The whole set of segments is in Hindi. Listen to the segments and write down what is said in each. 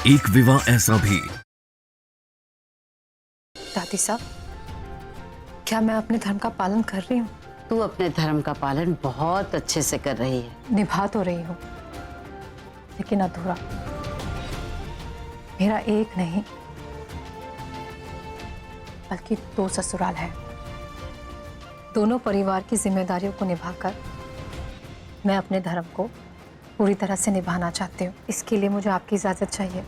एक विवाह ऐसा भी। दादी साहब, क्या मैं अपने धर्म का पालन कर रही हूँ? तू अपने धर्म का पालन बहुत अच्छे से कर रही है। निभा तो रही हूँ, लेकिन अधूरा। मेरा एक नहीं बल्कि 2 ससुराल है। दोनों परिवार की जिम्मेदारियों को निभाकर मैं अपने धर्म को पूरी तरह से निभाना चाहती हूँ। इसके लिए मुझे आपकी इजाजत चाहिए।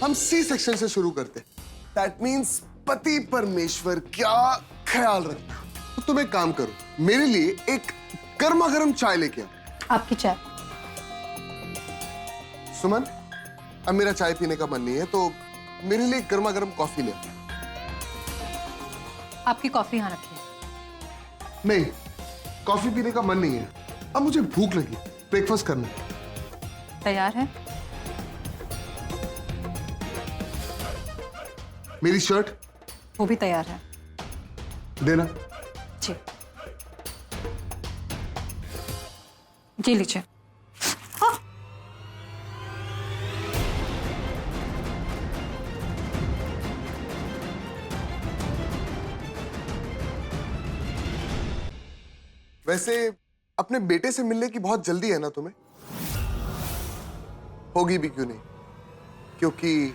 हम सी सेक्शन से शुरू करते। दैट मीन्स पति परमेश्वर क्या ख्याल रखना। तो तुम एक काम करो, मेरे लिए एक गर्मा गर्म चाय लेके आओ। आपकी चाय? सुमन, अब मेरा चाय पीने का मन नहीं है, तो मेरे लिए गर्मा गर्म कॉफी ले आओ। आपकी कॉफी यहाँ रखिए। नहीं, कॉफी पीने का मन नहीं है। अब मुझे भूख लगी, ब्रेकफास्ट करना है। तैयार है? मेरी शर्ट वो भी तैयार है। देना। जी, जी लीजिए। वैसे अपने बेटे से मिलने की बहुत जल्दी है ना तुम्हें? होगी भी क्यों नहीं, क्योंकि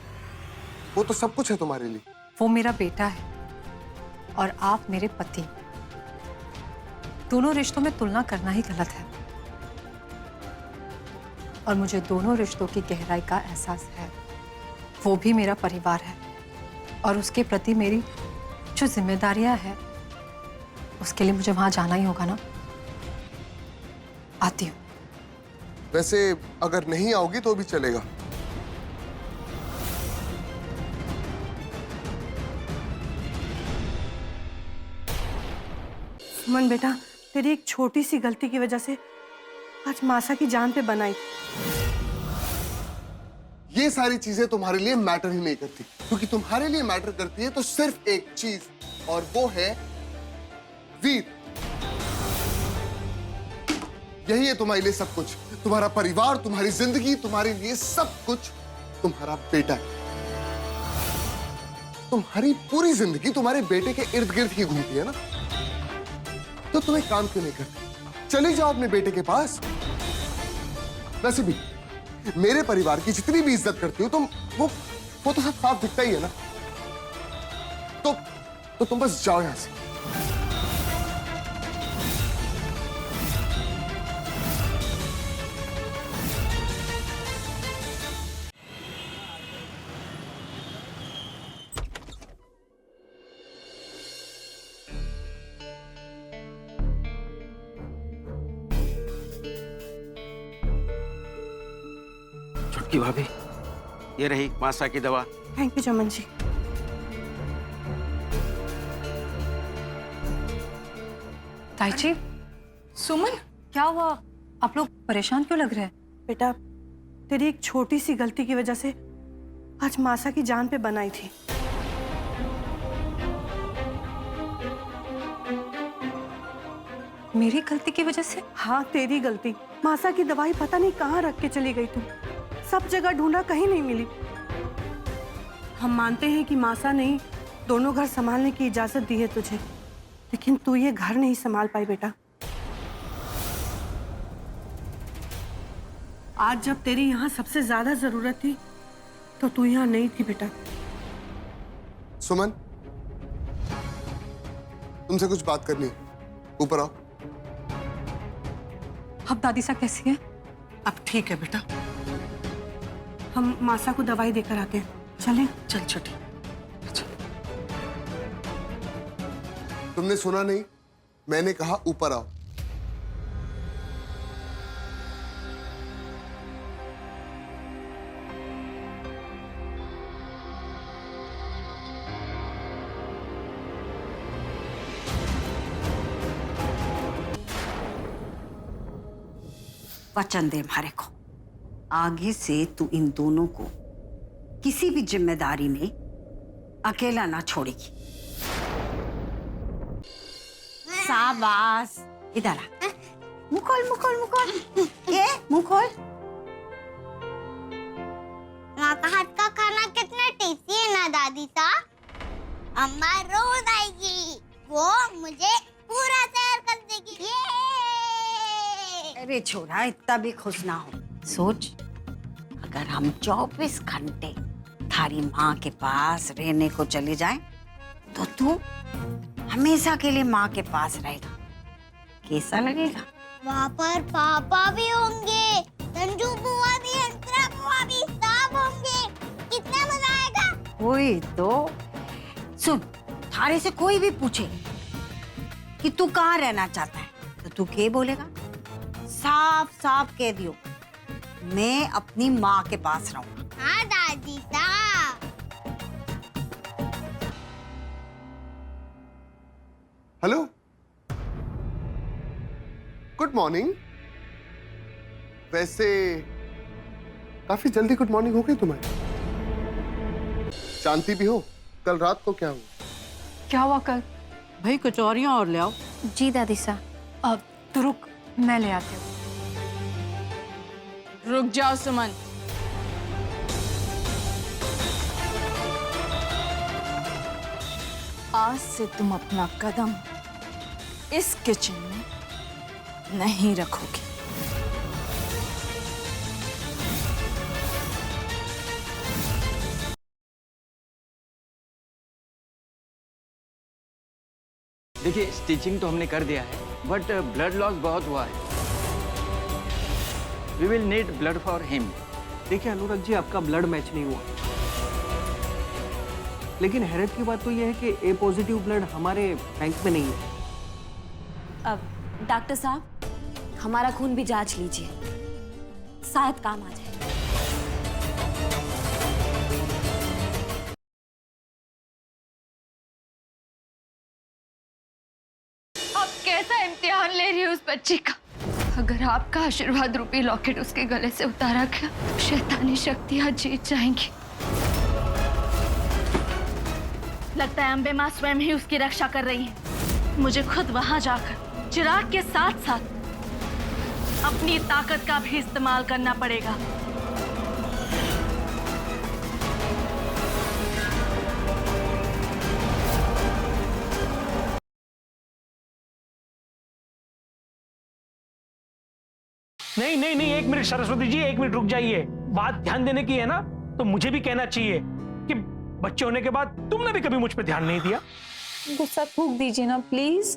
वो तो सब कुछ है तुम्हारे लिए। वो मेरा बेटा है और आप मेरे पति। दोनों रिश्तों में तुलना करना ही गलत है। और मुझे दोनों रिश्तों की गहराई का एहसास है। वो भी मेरा परिवार है और उसके प्रति मेरी जो जिम्मेदारियां हैं, उसके लिए मुझे वहां जाना ही होगा ना। आती हूँ। वैसे अगर नहीं आओगी तो भी चलेगा। सुमन बेटा, तेरी एक छोटी सी गलती की वजह से आज मासा की जान पे बनाई। ये सारी चीजें तुम्हारे लिए मैटर ही नहीं करती, क्योंकि तुम्हारे लिए मैटर करती है तो सिर्फ एक चीज, और वो है वीर। यही है तुम्हारे लिए सब कुछ। तुम्हारा परिवार, तुम्हारी जिंदगी, तुम्हारे लिए सब कुछ तुम्हारा बेटा है। तुम्हारी पूरी जिंदगी तुम्हारे बेटे के इर्द गिर्द ही घूमती है ना। तो तुम एक काम क्यों नहीं करते? चले जाओ अपने बेटे के पास। वैसे भी मेरे परिवार की जितनी भी इज्जत करती हो तुम, वो तो सब साफ दिखता ही है ना। तो तुम बस जाओ यहां से। छुटकी भाभी, ये रही मासा की दवा। थैंक यू चमन जी। ताई जी, सुमन, क्या हुआ? आप लोग परेशान क्यों लग रहे हैं? बेटा, तेरी एक छोटी सी गलती की वजह से आज मासा की जान पे बनाई थी। मेरी गलती की वजह से? हाँ, तेरी गलती। मासा की दवाई पता नहीं कहाँ रख के चली गई तुम। सब जगह ढूंढा, कहीं नहीं मिली। हम मानते हैं कि मासा नहीं, दोनों घर संभालने की इजाजत दी है तुझे, लेकिन तू ये घर नहीं संभाल पाई बेटा। आज जब तेरी यहाँ सबसे ज्यादा जरूरत थी तो तू यहाँ नहीं थी बेटा। सुमन, तुमसे कुछ बात करनी है, ऊपर आओ। अब दादी सा कैसी है? अब ठीक है बेटा, हम मासा को दवाई देकर आते हैं। चलें? चल छोटी। तुमने सुना नहीं? मैंने कहा ऊपर आओ। वचन दे हमारे को, आगे से तू इन दोनों को किसी भी जिम्मेदारी में अकेला ना छोड़ेगी। शाबाश, इधर आ। मुकुल मुकुल मुकुल, ये अम्मा रोज आएगी, वो मुझे पूरा तैयार कर देगी। अरे छोरा, इतना भी खुश ना हो। सोच, अगर हम 24 घंटे थारी माँ के पास रहने को चले जाएं, तो तू हमेशा के लिए माँ के पास रहेगा। कैसा लगेगा? वहाँ पर पापा भी होंगे, संजू बुआ भी, अंतरा बुआ भी, सब होंगे। कितना मजा आएगा। वही तो। सुन, थारे से कोई भी पूछे कि तू कहाँ रहना चाहता है, तो तू क्या बोलेगा? साफ साफ कह दियो, मैं अपनी माँ के पास रहूंगा। हाँ दादी साहब। Hello, good morning. वैसे काफी जल्दी गुड मॉर्निंग हो गई तुम्हारी। जानती भी हो कल रात को क्या हुआ? क्या हुआ कल? भाई कचौरियां और ले आओ। जी दादी सा। अब तो रुक, मैं ले आती हूँ। रुक जाओ सुमन। आज से तुम अपना कदम इस किचन में नहीं रखोगे। देखिए, स्टिचिंग तो हमने कर दिया है, बट ब्लड लॉस बहुत हुआ है। We will need blood for him. देखिए अनुराग जी, आपका ब्लड मैच नहीं हुआ, लेकिन हैरत की बात तो यह है कि ए पॉजिटिव ब्लड हमारे बैंक में नहीं है। अब डॉक्टर साहब, हमारा खून भी जांच लीजिए, शायद काम आ जाए। आप कैसा इम्तिहान ले रही हो उस बच्ची का? अगर आपका आशीर्वाद रूपी लॉकेट उसके गले से उतारा गया तो शैतानी शक्तियां जीत जाएंगी। लगता है अम्बे माँ स्वयं ही उसकी रक्षा कर रही है। मुझे खुद वहां जाकर चिराग के साथ साथ अपनी ताकत का भी इस्तेमाल करना पड़ेगा। नहीं नहीं नहीं, एक मिनट सरस्वती जी, एक मिनट रुक जाइए। बात ध्यान देने की है ना, तो मुझे भी कहना चाहिए कि बच्चे होने के बाद तुमने भी कभी मुझ पे ध्यान नहीं दिया। गुस्सा थूक दीजिए ना प्लीज।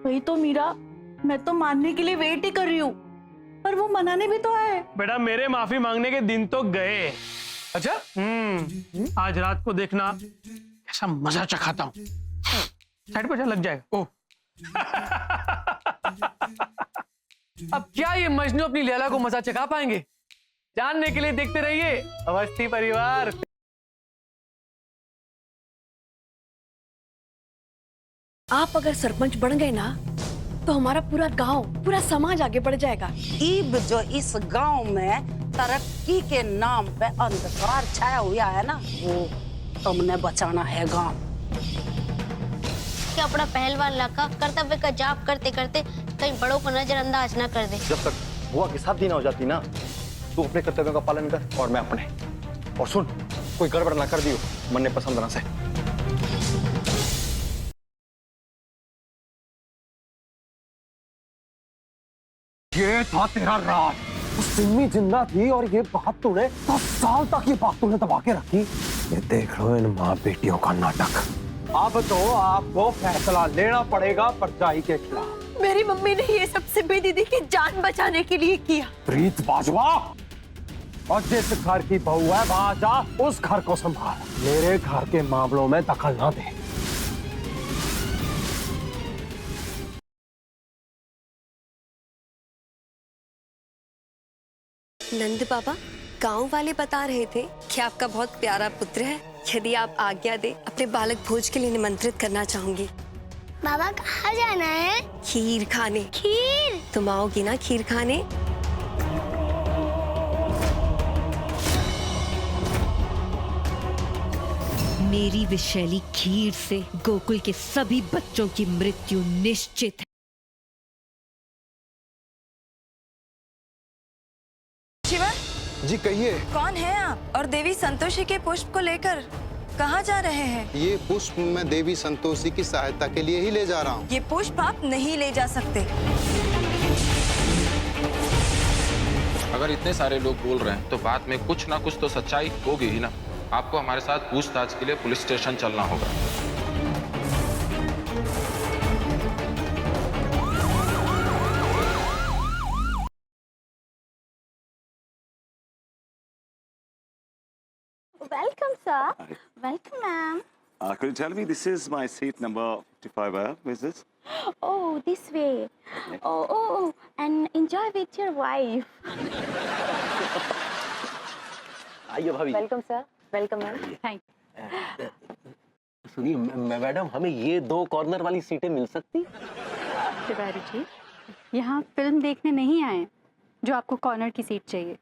वही तो मीरा, मैं तो मानने के लिए वेट ही कर रही हूँ, पर वो मनाने भी तो है। बेटा, मेरे माफी मांगने के दिन तो गए। अच्छा, आज रात को देखना ऐसा मजा चखाता हूँ। साइड पर लग जाएगा। ओह अब क्या ये मजनू अपनी लैला को मजा चखा पाएंगे? जानने के लिए देखते रहिए अवस्थी परिवार। आप अगर सरपंच बन गए ना, तो हमारा पूरा गांव, पूरा समाज आगे बढ़ जाएगा। ईब जो इस गांव में तरक्की के नाम पे अंधकार छाया हुआ है ना, वो तुमने बचाना है गांव। कि अपना पहलवान लड़का कर्तव्य का जाप करते करते कहीं बड़ों को नजरअंदाज न कर दे। जब तक बुआ की शादी ना हो जाती ना, तू अपने कर्तव्यों का पालन कर और मैं अपने। और सुन, कोई गड़बड़ ना कर दियो मन्ने पसंद ना से। ये था तेरा राज। सिम्मी जिंदा थी और ये बात तूने 10 साल तक ये बात तूने दबा के रखी। ये देख लो इन माँ बेटियों का नाटक। अब तो आपको फैसला लेना पड़ेगा परछाई के खिलाफ। मेरी मम्मी ने ये सब सिम्मी दीदी की जान बचाने के लिए किया। प्रीत बाजवा, और जिस घर की बहू है वहां जा, उस घर को संभाल। मेरे घर के मामलों में दखल ना दे। नंद बाबा, गांव वाले बता रहे थे कि आपका बहुत प्यारा पुत्र है। यदि आप आज्ञा दे, अपने बालक भोज के लिए निमंत्रित करना चाहूंगी। बाबा कहाँ जाना है? खीर खाने। खीर? तुम आओगी ना खीर खाने? मेरी विषैली खीर से गोकुल के सभी बच्चों की मृत्यु निश्चित है। शिवा जी कहिए। कौन है आप? और देवी संतोषी के पुष्प को लेकर कहाँ जा रहे हैं? ये पुष्प मैं देवी संतोषी की सहायता के लिए ही ले जा रहा हूँ। ये पुष्प आप नहीं ले जा सकते। अगर इतने सारे लोग बोल रहे हैं तो बात में कुछ ना कुछ तो सच्चाई होगी ही ना। आपको हमारे साथ पूछताछ के लिए पुलिस स्टेशन चलना होगा। Welcome, sir. Welcome, ma'am. Could you tell me, this is my seat number 55, where is this? Oh, this way. Oh, and enjoy with your wife. आइए भाभी। Welcome, sir. Welcome, ma'am. Thank you. सुनिए मैडम, हमें ये 2 कॉर्नर वाली सीटें मिल सकती? तिवारी जी, यहाँ फिल्म देखने नहीं आए जो आपको कॉर्नर की सीट चाहिए।